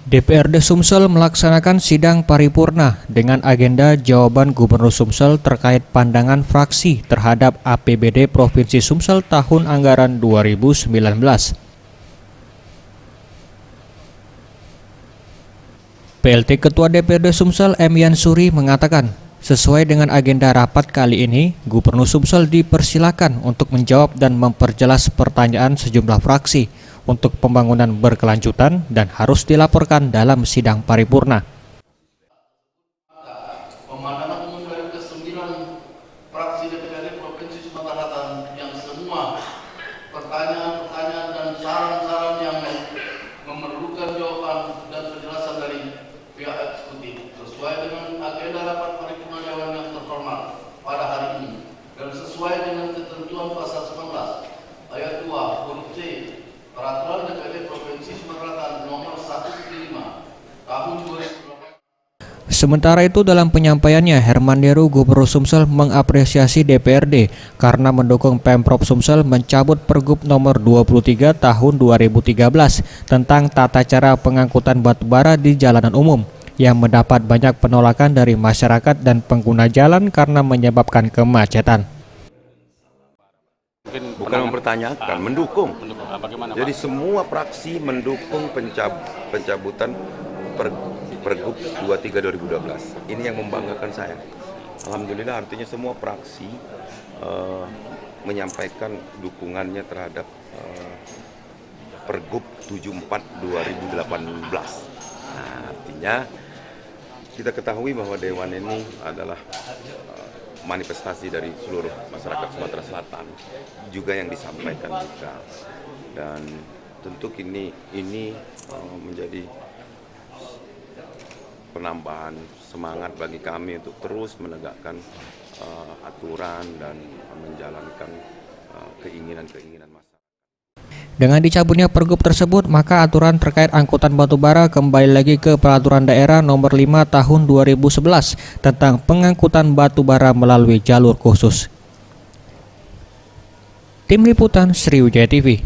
DPRD Sumsel melaksanakan sidang paripurna dengan agenda jawaban Gubernur Sumsel terkait pandangan fraksi terhadap APBD Provinsi Sumsel tahun anggaran 2019. PLT Ketua DPRD Sumsel M. Yansuri mengatakan, sesuai dengan agenda rapat kali ini, Gubernur Sumsel dipersilakan untuk menjawab dan memperjelas pertanyaan sejumlah fraksi untuk pembangunan berkelanjutan dan harus dilaporkan dalam sidang paripurna. Pemandangan umum dari ke-9 fraksi DPRD Provinsi Sumatera Selatan yang semua pertanyaan-pertanyaan dan saran-saran yang memerlukan jawaban dan penjelasan dari pihak eksekutif sesuai dengan agenda rapat paripurna dewan yang terhormat pada hari ini dan sesuai dengan ketentuan pasal 19 ayat 2 huruf C Peraturan DPRD Provinsi Sumatera Selatan nomor 115 tahun 2018. Sementara itu dalam penyampaiannya, Herman Deru Gubernur Sumsel mengapresiasi DPRD karena mendukung Pemprov Sumsel mencabut Pergub nomor 23 tahun 2013 tentang tata cara pengangkutan batubara di jalanan umum yang mendapat banyak penolakan dari masyarakat dan pengguna jalan karena menyebabkan kemacetan. Bukan mempertanyakan, mendukung. Jadi semua fraksi mendukung pencabutan Pergub 23 2012. Ini yang membanggakan saya. Alhamdulillah, artinya semua fraksi menyampaikan dukungannya terhadap Pergub 74 2018. Nah, artinya kita ketahui bahwa Dewan ini adalah manifestasi dari seluruh masyarakat Sumatera Selatan juga yang disampaikan juga, dan tentu ini menjadi penambahan semangat bagi kami untuk terus menegakkan aturan dan menjalankan keinginan-keinginan masyarakat. Dengan dicabutnya pergub tersebut, maka aturan terkait angkutan batubara kembali lagi ke Peraturan Daerah Nomor 5 Tahun 2011 tentang pengangkutan batubara melalui jalur khusus. Tim Liputan Sriwijaya TV.